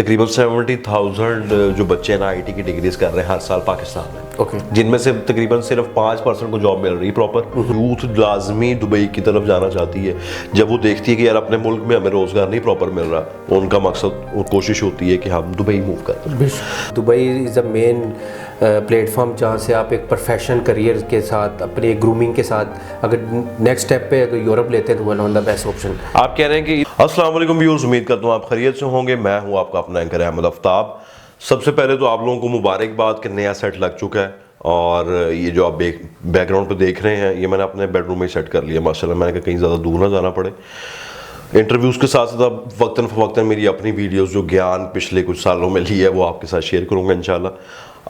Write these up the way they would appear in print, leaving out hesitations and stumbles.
तकरीबन 70,000 जो बच्चे हैं ना आईटी की डिग्रीज कर रहे हैं हर साल पाकिस्तान में। ओके। जिनमें से तकरीबन सिर्फ 5% को जॉब मिल रही है प्रॉपर। यूथ लाजमी दुबई की तरफ जाना चाहती है जब वो देखती है कि यार अपने मुल्क में हमें रोजगार नहीं प्रॉपर मिल रहा। उनका मकसद और कोशिश होती है कि हम दुबई मूव करते हैं। Dubai is a main platform जहाँ से आप एक प्रोफेशनल करियर के साथ अपने ग्रूमिंग के साथ अगर नेक्स्ट स्टेप पे अगर यूरोप लेते हैं तो one of the best option. आप कह रहे हैं कि अस्सलाम वालेकुम व्यूअर्स, उम्मीद करता हूँ आप खैरियत से होंगे। मैं हूँ आपका अपना एंकर अहमद आफ्ताब। सबसे पहले तो आप लोगों को मुबारकबाद कि नया सेट लग चुका है और ये जो आप बैकग्राउंड पे देख रहे हैं ये मैंने अपने बेडरूम में सेट कर लिया माशाल्लाह। मैंने कहा कहीं ज़्यादा दूर ना जाना पड़े। इंटरव्यूज़ के साथ साथ वक्तन फ़वक्तन मेरी अपनी वीडियोस जो ज्ञान पिछले कुछ सालों में ली है वो आपके साथ शेयर करूँगा इंशाल्लाह।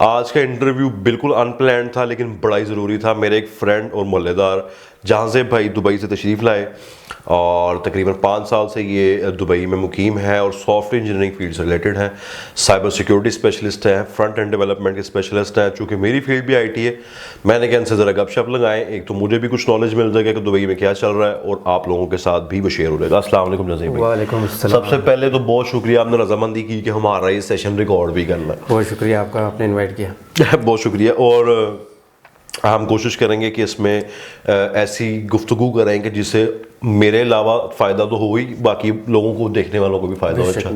आज का इंटरव्यू बिल्कुल अनप्लान्ड था लेकिन बड़ा ही ज़रूरी था। मेरे एक फ्रेंड और मोहल्लेदार जहांज़ेब भाई दुबई से तशरीफ़ लाए और तकरीबन 5 साल से ये दुबई में मुकीम है और सॉफ्टवेयर इंजीनियरिंग फील्ड से रिलेटेड हैं। साइबर सिक्योरिटी स्पेशलिस्ट हैं, फ्रंट एंड डेवलपमेंट के स्पेशलिस्ट हैं। चूँकि मेरी फील्ड भी आईटी है, मैंने कहा इनसे ज़रा गपशप लगाएं। एक तो मुझे भी कुछ नॉलेज मिल जाएगा कि दुबई में क्या चल रहा है और आप लोगों के साथ भी वो शेयर हो जाएगा। अस्सलाम वालेकुम नज़ीम भाई। वालेकुम अस्सलाम। सबसे पहले तो बहुत शुक्रिया आपने रजामंदी की कि हमारा ये सेशन रिकॉर्ड भी करना। बहुत शुक्रिया आपका, आपने इन्वाइट किया। बहुत शुक्रिया। और हम कोशिश करेंगे कि इसमें ऐसी गुफ्तगू करें कि जिससे मेरे अलावा फ़ायदा तो हो ही, बाकी लोगों को देखने वालों को भी फ़ायदा हो। अच्छा,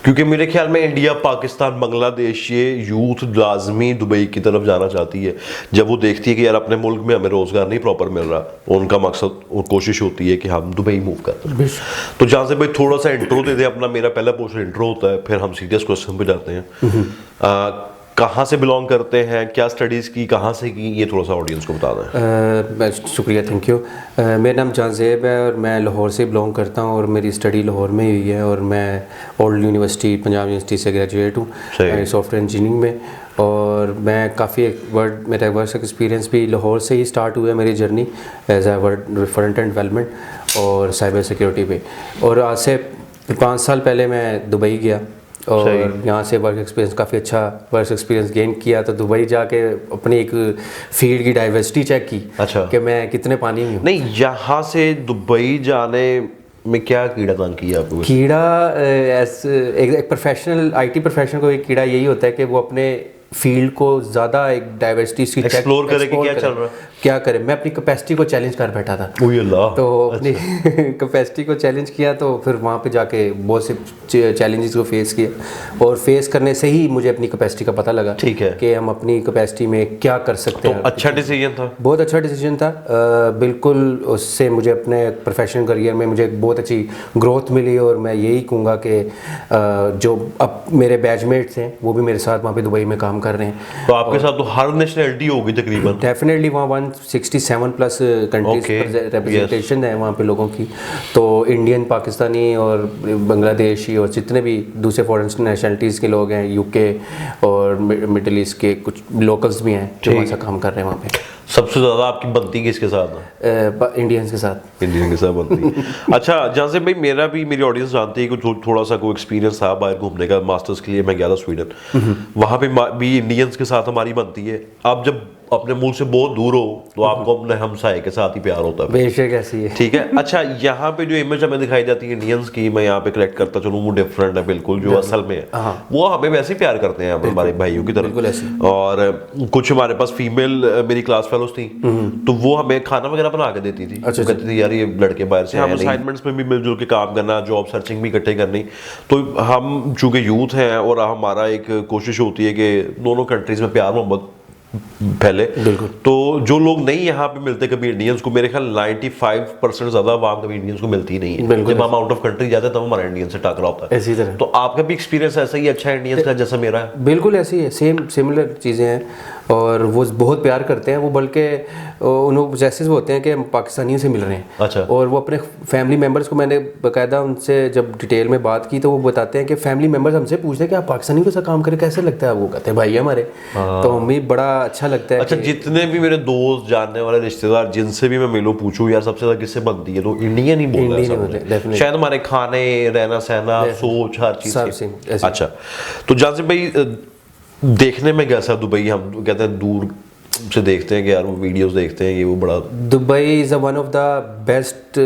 क्योंकि मेरे ख्याल में इंडिया, पाकिस्तान, बांग्लादेश ये यूथ लाजमी दुबई की तरफ जाना चाहती है जब वो देखती है कि यार अपने मुल्क में हमें रोज़गार नहीं प्रॉपर मिल रहा। उनका मकसद और कोशिश होती है कि हम दुबई मूव करते हैं। तो जहाँ से भाई थोड़ा सा इंट्रो दे दें अपना। मेरा पहला पोर्शन इंट्रो होता है, फिर हम सीरियस क्वेश्चन पे जाते हैं। कहाँ से बिलोंग करते हैं, क्या स्टडीज़ की, कहाँ से की, ये थोड़ा सा ऑडियंस को बता दें। शुक्रिया, थैंक यू। मेरा नाम जहांज़ेब है और मैं लाहौर से बिलोंग करता हूँ और मेरी स्टडी लाहौर में हुई है और मैं ओल्ड यूनिवर्सिटी, पंजाब यूनिवर्सिटी से ग्रेजुएट हूँ सॉफ्टवेयर इंजीनियरिंग में। और मैं काफ़ी मेरा वर्क एक्सपीरियंस भी लाहौर से ही स्टार्ट हुआ है मेरी journey as a front end development और साइबर सिक्योरिटी पे। और आज से 5 साल पहले मैं दुबई गया और यहाँ से वर्क एक्सपीरियंस काफ़ी अच्छा वर्क एक्सपीरियंस गेन किया। तो दुबई जाके अपनी एक फील्ड की डाइवर्सिटी चेक की। अच्छा। कि मैं कितने पानी में हूँ। नहीं, यहाँ से दुबई जाने में क्या कीड़ा दान किया आपको? कीड़ा एक प्रोफेशनल आईटी प्रोफेशनल को एक कीड़ा यही होता है कि वो अपने फील्ड को ज़्यादा एक डाइवर्सिटी एक्सप्लोर करे कि क्या चल रहा है, क्या करे। मैं अपनी कैपेसिटी को चैलेंज कर बैठा था। तो अपनी कैपेसिटी को चैलेंज किया तो फिर वहाँ पे जाके बहुत से चैलेंजेस को फेस किया और फेस करने से ही मुझे अपनी कैपेसिटी का पता लगा। ठीक है कि हम अपनी कैपेसिटी में क्या कर सकते हैं। अच्छा डिसीजन था, बहुत अच्छा डिसीजन था। बिल्कुल उससे मुझे अपने प्रोफेशनल करियर में मुझे बहुत अच्छी ग्रोथ मिली और मैं यही कहूँगा कि जो अब मेरे बैचमेट्स हैं वो भी मेरे साथ वहाँ पे दुबई में काम कर रहे हैं। तो आपके साथ तो हर नेशनलिटी होगी तकरीबन? डेफिनेटली वहाँ 167 प्लस कंट्रीज रिप्रेजेंटेशन है वहाँ पे लोगों की। तो इंडियन, पाकिस्तानी और बांग्लादेशी और जितने भी दूसरे फॉरेन नेशनलिटीज़ के लोग हैं, यूके और मिडिल ईस्ट के कुछ लोकल्स भी हैं जो वहाँ से काम कर रहे हैं वहाँ पे। सबसे ज़्यादा आपकी बनती किसके साथ है? इंडियंस के साथ। इंडियन के साथ बनती। अच्छा, जहाँ से भाई मेरी ऑडियंस जानती है कि थोड़ा सा कोई एक्सपीरियंस था बाहर घूमने का। मास्टर्स के लिए मैं गया था स्वीडन, वहाँ पे भी इंडियंस के साथ हमारी बनती है। अब जब अपने मुल्क से बहुत दूर हो तो आपको अपने हमसाये के साथ ही प्यार होता है। बेशक ऐसी है। ठीक है। अच्छा, यहाँ पे जो इमेज हमें दिखाई जाती है इंडियंस की, मैं यहाँ पे करेक्ट करता चलूँ, वो डिफरेंट है बिल्कुल जो असल में है। वो हमें वैसे ही प्यार करते हैं हमारे भाइयों की तरह। और कुछ हमारे पास फीमेल मेरी क्लास फेलोज थी तो वो हमें खाना वगैरह बना के देती थी। अच्छा, कहती थी यार ये लड़के बाहर से, हम असाइनमेंट्स में भी मिलजुल के काम करना, जॉब सर्चिंग भी इकट्ठे करनी। तो हम चूँकि यूथ हैं और हमारा एक कोशिश होती है कि दोनों कंट्रीज में प्यार मोहब्बत पहले। तो जो लोग नहीं यहाँ पे मिलते कभी इंडियंस को, मेरे ख्याल 95% ज्यादा आवाम कभी इंडियंस को मिलती ही नहीं है। जब हम आउट ऑफ कंट्री जाते हैं तब हमारा इंडियन से टकराव होता है। इसी तरह। तो आपका भी एक्सपीरियंस ऐसा ही अच्छा है इंडियंस का जैसा मेरा है? बिल्कुल ऐसी है, सेम सिमिलर चीज़ें हैं और वो बहुत प्यार करते हैं। वो बल्कि उन्होंने जैसे होते हैं कि हम पाकिस्तानियों से मिल रहे हैं। अच्छा। और वो अपने फैमिली मेम्बर्स को, मैंने बाकायदा उनसे जब डिटेल में बात की तो वो बताते हैं कि फैमिली मेम्बर्स हमसे पूछते हैं कि आप पाकिस्तानियों के साथ काम करें कैसे लगता है? वो कहते हैं भाई हमारे। तो हमें बड़ा अच्छा लगता है। अच्छा, जितने भी मेरे दोस्त, जानने वाले, रिश्तेदार जिनसे भी मैं मिलूं पूछूं यार सबसे ज्यादा किससे बनती है तो इंडियन ही बोलते हैं। शायद हमारे खाने, रहना सहना, सोच, हर चीज। अच्छा, तो जहाँ से भाई देखने में कैसा दुबई, हम कहते हैं दूर से देखते हैं कि यार वो वीडियोस देखते हैं ये वो बड़ा। Dubai is one of the best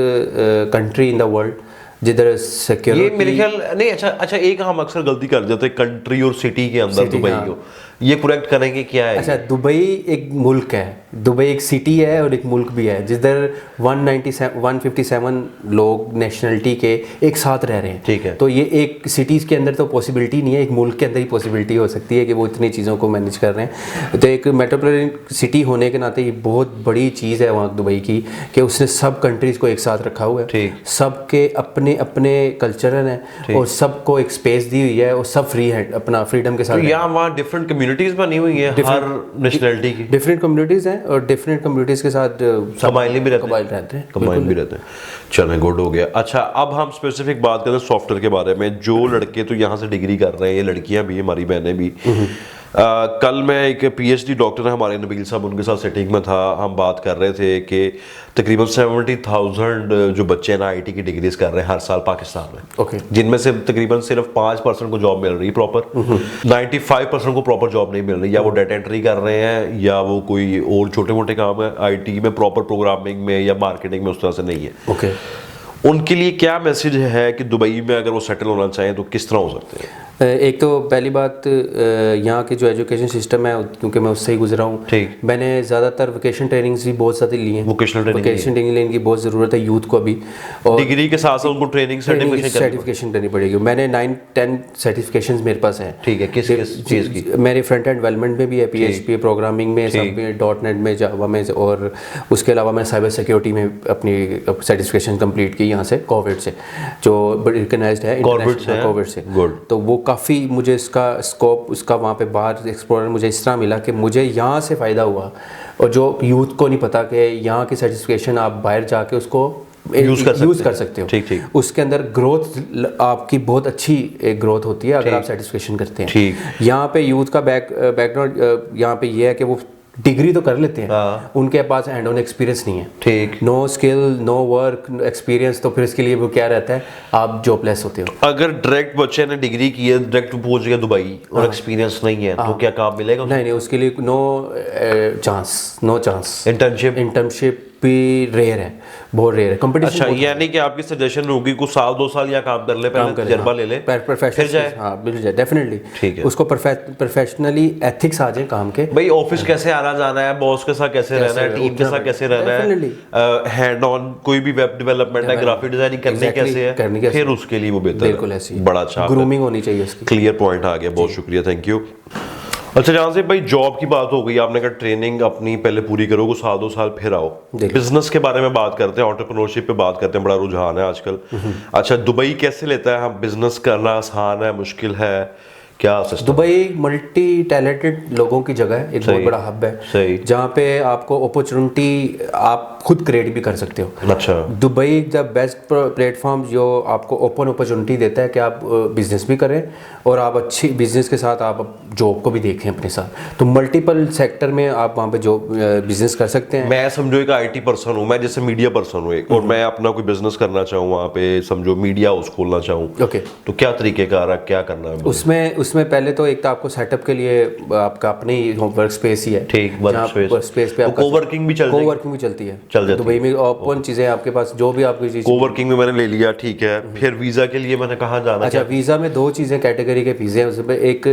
country in the world जिधर ये सिक्योरिटी मेरे ख्याल नहीं। अच्छा एक हम अक्सर गलती कर जाते हैं, कंट्री और सिटी के अंदर दुबई हाँ। को, ये करेक्ट करेंगे क्या है? अच्छा, दुबई एक मुल्क है, दुबई एक सिटी है और एक मुल्क भी है, जिधर 157 लोग नेशनलिटी के एक साथ रह रहे हैं। ठीक है। तो ये एक सिटीज़ के अंदर तो पॉसिबिलिटी नहीं है, एक मुल्क के अंदर ही पॉसिबिलिटी हो सकती है कि वो इतनी चीज़ों को मैनेज कर रहे हैं। तो एक मेट्रोपॉलिटन सिटी होने के नाते ये बहुत बड़ी चीज़ है वहाँ दुबई की, कि उसने सब कंट्रीज़ को एक साथ रखा हुआ है। ठीक। सबके अपने अपने कल्चरल हैं और सबको एक स्पेस दी हुई है और सब फ्री है, अपना फ्रीडम के साथ। तो यहाँ वहाँ डिफरेंट कम्युनिटीज बनी हुई है हर नेशनलिटी की, डिफरेंट कम्युनिटीज़ हैं और डिफरेंट कम्युनिटीज़ के साथ कबाइली भी रहते कबाइल रहते हैं। कबाइल भी रहते हैं। चलें, गुड हो गया। अच्छा, अब हम स्पेसिफिक बात करें सॉफ्टवेयर के बारे में। जो लड़के तो यहाँ से डिग्री कर रहे हैं, ये लड़कियां भी, हमारी बहनें भी। कल मैं एक पीएचडी डॉक्टर है हमारे नबील साहब, उनके साथ सेटिंग में था, हम बात कर रहे थे कि तकरीबन 70,000 जो बच्चे हैं ना आईटी की डिग्रीज कर रहे हैं हर साल पाकिस्तान में। ओके। जिनमें से तकरीबन सिर्फ 5% को जॉब मिल रही है प्रॉपर, 95% को प्रॉपर जॉब नहीं मिल रही। या वो डाटा एंट्री कर रहे हैं या वो कोई और छोटे मोटे काम है आईटी में, प्रॉपर प्रोग्रामिंग में या मार्केटिंग में उस तरह से नहीं है। ओके। उनके लिए क्या मैसेज है कि दुबई में अगर वो सेटल होना चाहें तो किस तरह हो सकते हैं? एक तो पहली बात, यहाँ के जो एजुकेशन सिस्टम है, क्योंकि मैं उससे ही गुजरा हूँ, ठीक। मैंने ज़्यादातर वेकेशन ट्रेनिंग्स भी बहुत सारी ली हैं। वोकेशनल ट्रेनिंग लेने की बहुत ज़रूरत है यूथ को अभी, और डिग्री के साथ साथ उनको ट्रेनिंग सर्टिफिकेशन करनी पड़ेगी। मैंने 9-10 सर्टिफिकेशंस मेरे पास हैं। ठीक है। किस चीज़ की? मेरे फ्रंट एंड डेवलपमेंट में भी है, पीएचपी प्रोग्रामिंग में, सब में, .NET में, जावा में, और उसके अलावा मैं साइबर सिक्योरिटी में अपनी सर्टिफिकेशन कंप्लीट की यहाँ से, कोविड से, जो रिकग्नाइज्ड है कोविड से। तो वो काफ़ी मुझे इसका स्कोप, उसका वहाँ पे बाहर एक्सप्लोरर मुझे इस तरह मिला कि मुझे यहाँ से फ़ायदा हुआ, और जो यूथ को नहीं पता कि यहाँ की सर्टिफिकेशन आप बाहर जाके उसको यूज़ कर सकते हो। ठीक। उसके अंदर ग्रोथ आपकी बहुत अच्छी एक ग्रोथ होती है अगर आप सर्टिफिकेशन करते हैं। ठीक। यहाँ पे यूथ का बैकग्राउंड यहाँ पे ये है कि वो डिग्री तो कर लेते हैं, उनके पास हैंड ऑन एक्सपीरियंस नहीं है। ठीक। No skill, no work experience, तो फिर इसके लिए वो क्या रहता है, आप जॉबलेस होते हो। अगर डायरेक्ट बच्चे ने डिग्री की है, डायरेक्ट पहुंच गया दुबई और एक्सपीरियंस नहीं है, तो क्या काम मिलेगा? नहीं, उसके लिए नो चांस। इंटर्नशिप भी रेयर है, बहुत रेयर है, कंपटीशन। अच्छा, यानी कि आपकी सजेशन होगी कुछ साल 2 साल या काम कर ले, पहले तजर्बा ले ले, फिर जाए। हाँ, मिल जाए डेफिनेटली। ठीक है। उसको प्रोफेशनली एथिक्स आ जाए काम के, भाई ऑफिस कैसे आना जाना है, बॉस के साथ कैसे रहना है, टीम के साथ कैसे रहना है, हैंड ऑन कोई भी वेब डेवलपमेंट है, ग्राफिक डिजाइनिंग करनी कैसे है, फिर उसके लिए वो बेहतर है। बिल्कुल ऐसी बड़ा अच्छा ग्रूमिंग होनी चाहिए उसकी। क्लियर पॉइंट आ गया, बहुत शुक्रिया, थैंक यू। अच्छा, जहाँ से भाई जॉब की बात हो गई, आपने कहा ट्रेनिंग अपनी पहले पूरी करो, को साल 2 साल फिर आओ। बिजनेस के बारे में बात करते हैं, एंटरप्रेन्योरशिप पे बात करते हैं, बड़ा रुझान है आजकल। अच्छा, दुबई कैसे लेता है? हम बिजनेस करना आसान है, मुश्किल है, क्या सिस्टम? दुबई मल्टी टैलेंटेड लोगों की जगह है, एक बहुत बड़ा हब है जहाँ पे आपको अपॉर्चुनिटी आप खुद क्रिएट भी कर सकते हो। अच्छा। दुबई द बेस्ट प्लेटफॉर्म जो आपको ओपन अपॉर्चुनिटी देता है कि आप बिजनेस भी करें और आप अच्छी बिजनेस के साथ आप जॉब को भी देखें अपने साथ। तो मल्टीपल सेक्टर में आप वहाँ पे जॉब बिजनेस कर सकते हैं। मैं समझो एक आईटी पर्सन हूँ, मैं जैसे मीडिया पर्सन हूँ एक, और मैं अपना कोई बिजनेस करना चाहूँ, वहाँ पे समझो मीडिया हाउस खोलना चाहूँ, ओके, तो क्या तरीकेकार है, क्या करना है? उसमें पहले तो एक तो आपको सेटअप के लिए आपका अपनी वर्क स्पेस ही है। ठीक, वर्क स्पेस पे कोवर्किंग भी चलती है दुबई में। ओपन चीजें आपके पास, जो भी आपकी चीज कोवर्किंग में मैंने ले लिया, ठीक है। फिर वीजा के लिए मैंने कहाँ जाना? अच्छा, वीजा में 2 चीजें, कैटेगरी के वीजे हैं उसमें, एक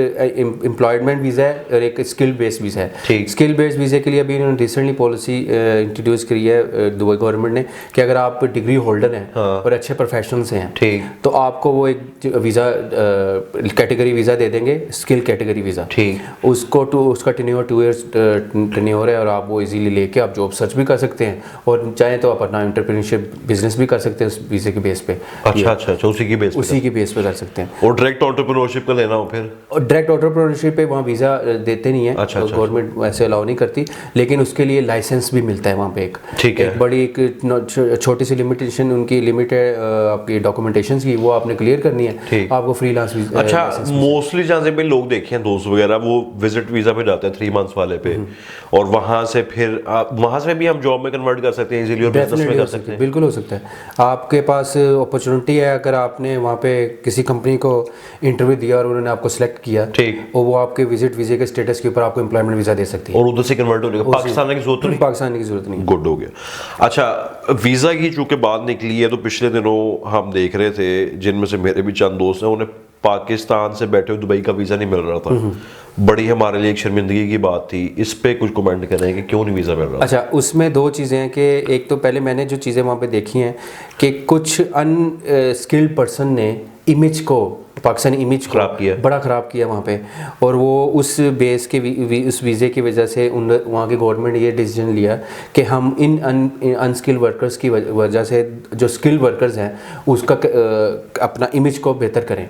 एम्प्लॉयमेंट वीजा है और एक स्किल बेस्ड वीजा है। ठीक। स्किल बेस्ड वीजे के लिए अभी इन्होंने रिसेंटली पॉलिसी इंट्रोड्यूस करी है दुबई गवर्नमेंट ने कि अगर आप डिग्री होल्डर हैं और अच्छे प्रोफेशनल्स हैं, ठीक, तो आपको वो एक वीजा कैटेगरी वीजा दे देंगे, स्किल कैटेगरी वीजा। ठीक। उसका टेन्योर 2 इयर्स टेन्योर है और आप वो इजीली लेके आप जॉब सर्च भी कर सकते हैं और चाहे तो आप अपना एंटरप्रेन्योरशिप बिजनेस भी कर सकते हैं उस वीजे के बेस पे। अच्छा, उसी की बेस पे कर सकते हैं। और डायरेक्ट एंटरप्रेन्योरशिप का लेना हो फिर? और डायरेक्ट एंटरप्रेन्योरशिप पे वहाँ वीज़ा देते नहीं है, गवर्नमेंट वैसे अलाउ नहीं करती, लेकिन उसके लिए लाइसेंस भी मिलता है वहाँ पे एक। ठीक है। एक बड़ी एक छोटी सी लिमिटेशन उनकी लिमिट है आपकी डॉक्यूमेंटेशन की, वो आपने क्लियर करनी है, आपको फ्रीलांस। अच्छा, मोस्टली मोस्टली जहाँ पे लोग देखे हैं दोस्त वगैरह वो विजिट वीजा पे जाते हैं 3 मंथ्स वाले पे, और वहाँ से फिर वहाँ से भी हम जॉब में कन्वर्ट कर सकते हैं इजीली और बिजनेस में कर सकते हैं। बिल्कुल हो सकता है। आपके पास अपॉर्चुनिटी है, अगर आपने वहाँ पे किसी कंपनी को इंटरव्यू दिया और उन्होंने आपको सिलेक्ट किया, ठीक, और वो आपके विजिट वीजे के स्टेटस के ऊपर आपको एम्प्लॉयमेंट वीजा दे सकती है और उधर से कन्वर्ट होने का पाकिस्तान की जरूरत नहीं, पाकिस्तान की जरूरत नहीं। गुड हो गया। अच्छा, वीज़ा की चूंकि बात निकली है तो पिछले दिनों हम देख रहे थे जिनमें से मेरे भी चंद दोस्त हैं, उन्हें पाकिस्तान से बैठे हुए दुबई का वीज़ा नहीं मिल रहा था। बड़ी हमारे लिए एक शर्मिंदगी की बात थी। इस पे कुछ कमेंट करें कि क्यों नहीं वीज़ा मिल रहा? अच्छा, उसमें 2 चीज़ें हैं कि एक तो पहले मैंने जो चीज़ें वहाँ पे देखी हैं कि कुछ अनस्किल्ड पर्सन ने इमेज को, पाकिस्तानी इमेज को बड़ा ख़राब किया वहाँ पे, और वो उस बेस के उस वीज़े की वजह से वहाँ की गवर्नमेंट ये डिसीजन लिया कि हम इन अनस्किल्ड वर्कर्स की वजह से जो स्किल्ड वर्कर्स हैं उसका अपना इमेज को बेहतर करें।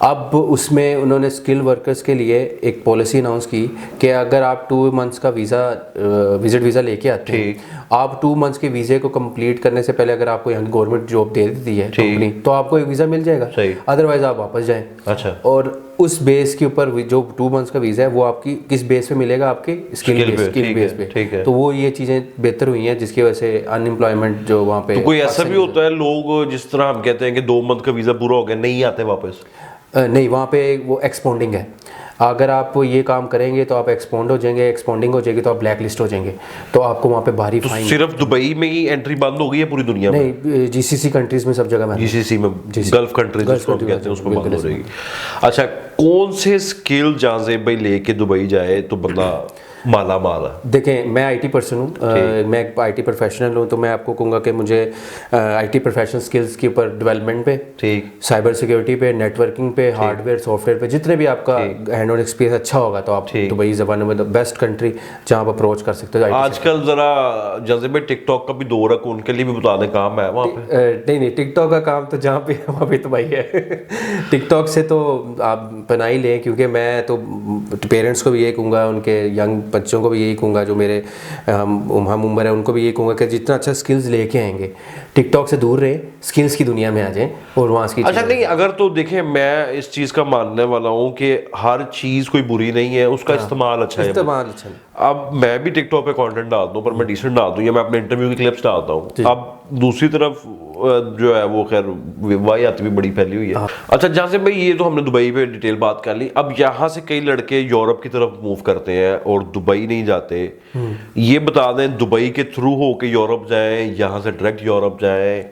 अब उसमें उन्होंने स्किल वर्कर्स के लिए एक पॉलिसी अनाउंस की कि अगर आप 2 मंथ्स का विजिट वीज़ा लेके आते हैं, आप 2 मंथ्स के वीज़े को कंप्लीट करने से पहले अगर आपको यहाँ की गवर्नमेंट जॉब दे देती है कंपनी, तो आपको एक वीज़ा मिल जाएगा, अदरवाइज आप वापस जाएं। अच्छा, और उस बेस के ऊपर जो 2 मंथ्स का वीज़ा है वो आपकी किस बेस पे मिलेगा? आपके स्किल बेस पे। तो वो ये चीज़ें बेहतर हुई हैं जिसकी वजह से अनएम्प्लॉयमेंट जो वहाँ पे। तो कोई ऐसा भी होता है लोग जिस तरह हम कहते हैं कि 2 मंथ का वीज़ा पूरा हो गया नहीं आते वापस? नहीं, वहाँ पे वो एक्सपोंडिंग है। अगर आप ये काम करेंगे तो आप एक्सपोंड हो जाएंगे, एक्सपोंडिंग हो जाएगी तो आप ब्लैक लिस्ट हो जाएंगे, तो आपको वहाँ पे भारी फाइन। सिर्फ दुबई में ही एंट्री बंद हो गई है पूरी दुनिया में? नहीं, जीसीसी कंट्रीज में सब जगह बंद। जीसीसी में गल्फ कंट्रीज जिसको कहते हैं उसमें बंद हो जाएगी। अच्छा, कौन से स्किल जहाँ से भाई लेके दुबई जाए तो बंदा माला माल है? देखें, मैं आईटी पर्सन हूँ, मैं एक आईटी प्रोफेशनल हूँ, तो मैं आपको कहूँगा कि मुझे आईटी प्रोफेशनल स्किल्स के ऊपर डेवलपमेंट पे, ठीक, साइबर सिक्योरिटी पे, नेटवर्किंग पे, हार्डवेयर सॉफ्टवेयर पे, जितने भी आपका हैंड ऑन एक्सपीरियंस अच्छा होगा तो आप दुबई ज़बान में बेस्ट कंट्री जहाँ आप अप्रोच कर सकते हो। आजकल ज़रा जैसे भाई टिकटॉक का भी दौर है, उनके लिए भी बता दें काम है वहाँ पे? नहीं, टिकटॉक का काम तो जहाँ पे वहाँ पे तो भाई है। टिकटॉक से तो आप बना ही लें, क्योंकि मैं तो पेरेंट्स को भी यही कहूँगा, उनके यंग बच्चों को भी यही कहूँगा, जो मेरे हम उम्र है उनको भी यही कहूँगा कि जितना अच्छा स्किल्स लेके आएंगे टिकटॉक से दूर रहे, स्किल्स की दुनिया में आ जाएं और वहाँ की। अच्छा, नहीं, अगर तो देखें मैं इस चीज़ का मानने वाला हूँ कि हर चीज़ कोई बुरी नहीं है, उसका इस्तेमाल अच्छा है। इस्तेमाल अच्छा है। अब मैं भी टिकटॉक पे कंटेंट डालता हूँ, पर मैं डिसेंट डालता हूँ या मैं अपने इंटरव्यू की क्लिप्स डालता हूँ। अब दूसरी तरफ जो है वो खैर वाहियात भी बड़ी फैली हुई है। अच्छा, जहाँ से भाई ये तो हमने दुबई पे डिटेल बात कर ली, अब यहाँ से कई लड़के यूरोप की तरफ मूव करते हैं और दुबई नहीं जाते। ये बता दें, दुबई के थ्रू हो के यूरोप जाएं, यहाँ से डायरेक्ट यूरोप जाएं,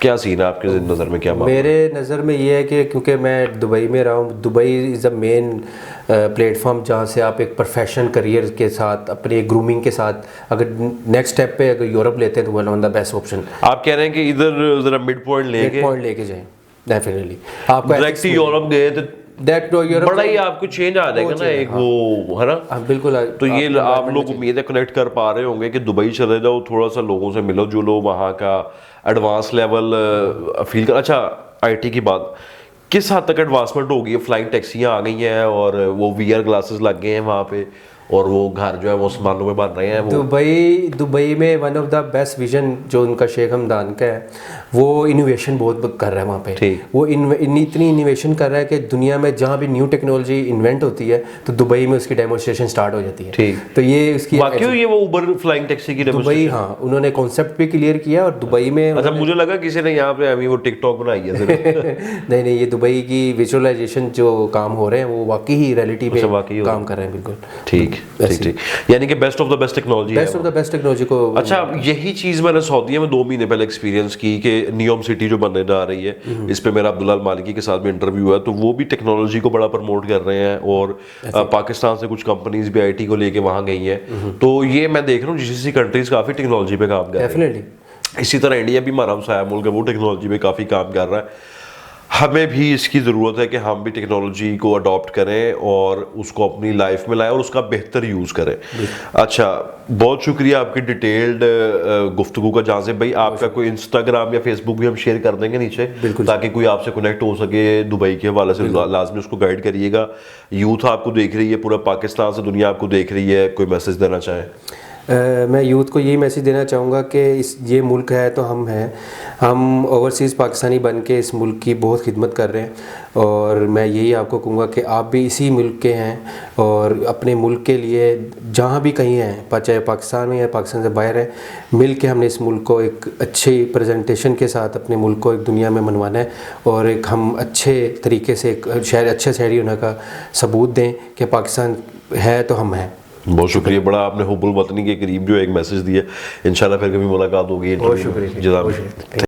क्या सीन है आपके नज़र में? क्या मेरे नज़र में ये है कि क्योंकि मैं दुबई में रहा हूँ, Dubai is a main platform जहाँ से आप एक प्रोफेशनल करियर के साथ, अपने ग्रूमिंग के साथ अगर नेक्स्ट स्टेप पे अगर यूरोप लेते हैं तो one of the best option. आप कह रहे हैं कि इधर जरा मिड पॉइंट लेके जाएं, डेफिनेटली आप डायरेक्ट यूरोप गए तो बड़ा ही आपको चेंज आ जाएगा ना, एक वो है ना। बिल्कुल। तो ये आप लोग उम्मीद है कनेक्ट कर पा रहे होंगे कि दुबई चले जाओ, थोड़ा सा लोगों से मिलो जुलो, वहाँ का एडवांस लेवल फील कर। अच्छा, आईटी की बात किस हद तक एडवांसमेंट हो गई है? फ्लाइंग टैक्सियाँ आ गई हैं और वो वीआर ग्लासेस लग गए हैं वहाँ पे, और वो घर जो है वो आसमानों में बन रहे हैं। वो दुबई में one of the best vision जो उनका शेख हमदान का है, वो इनोवेशन बहुत कर रहा है वहाँ पे। वो इतनी इनोवेशन कर रहा है कि दुनिया में जहाँ भी न्यू टेक्नोलॉजी इन्वेंट होती है तो दुबई में उसकी डेमोन्स्ट्रेशन स्टार्ट हो जाती है। तो ये उसकी ये वो उबर फ्लाइंग टैक्सी की दुबई, हाँ, उन्होंने कॉन्सेप्ट भी क्लियर किया और दुबई में। अच्छा, मुझे लगा किसी ने यहाँ पे वो टिकटॉक बनाई है। नहीं, ये दुबई की विजुअलाइजेशन जो काम हो रहे हैं वो वाकई ही रियलिटी में काम कर रहे हैं। बिल्कुल ठीक, यानी कि best of the best technology को। अच्छा, यही चीज मैंने सऊदीया में 2 महीने पहले एक्सपीरियंस की कि नियोम सिटी जो बनने जा रही है, इस पे मेरा अब्दुल्ला मालिकी के साथ भी इंटरव्यू है, तो वो भी टेक्नोलॉजी को बड़ा प्रमोट कर रहे हैं और पाकिस्तान से कुछ कंपनीज भी आईटी को लेके वहां गई हैं। तो ये मैं देख रहा हूँ जीसीसी कंट्रीज काफी टेक्नोलॉजी पे काम कर रही है। इसी तरह इंडिया भी हमारा हमसाया मुल्क है, वो टेक्नोलॉजी पे काफी काम कर रहा है। हमें भी इसकी ज़रूरत है कि हम भी टेक्नोलॉजी को अडॉप्ट करें और उसको अपनी लाइफ में लाएं और उसका बेहतर यूज़ करें। अच्छा, बहुत शुक्रिया आपकी डिटेल्ड गुफ्तगू का। जहाँ से भाई आपका कोई इंस्टाग्राम या फेसबुक भी हम शेयर कर देंगे नीचे, ताकि कोई आपसे कनेक्ट हो सके दुबई के हवाले से, लाजमी उसको गाइड करिएगा। यूथ आपको देख रही है, पूरा पाकिस्तान से दुनिया आपको देख रही है, कोई मैसेज देना चाहें? मैं यूथ को यही मैसेज देना चाहूँगा कि ये मुल्क है तो हम हैं, हम ओवरसीज़ पाकिस्तानी बन के इस मुल्क की बहुत खिदमत कर रहे हैं। और मैं यही आपको कहूँगा कि आप भी इसी मुल्क के हैं और अपने मुल्क के लिए जहाँ भी कहीं हैं, चाहे पाकिस्तान में या पाकिस्तान से बाहर है, मिल के हमने इस मुल्क को एक अच्छी प्रेजेंटेशन के साथ अपने मुल्क को एक दुनिया में मनवाना है और एक हम अच्छे तरीके से एक अच्छे शहरी होने का सबूत दें कि पाकिस्तान है तो हम हैं। बहुत शुक्रिया, बड़ा आपने हुब्बुल वतनी के करीब जो एक मैसेज दिया। इंशाल्लाह फिर कभी मुलाकात होगी। बहुत शुक्रिया।